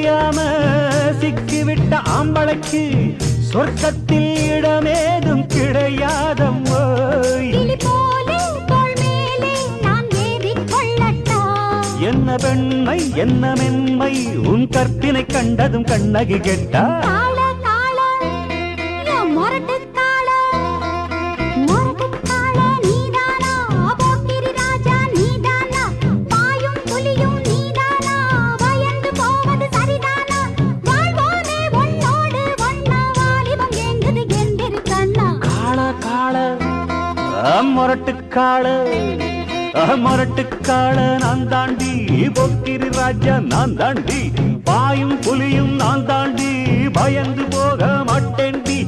தெரியாம சிக்கிவிட்ட ஆம்பளைக்கு சொர்க்கத்தில் இடமேதும் கிடையாதம்மோ. என்ன பெண்மை என்ன மென்மை உன் கற்பினை கண்டதும் கண்ணகி கெட்டா. மொரட்டுக்காள நான் தாண்டி போக்கிரி ராஜா நான் தாண்டி பாயும் புலியும் நான் தாண்டி பயந்து போக மாட்டேன்.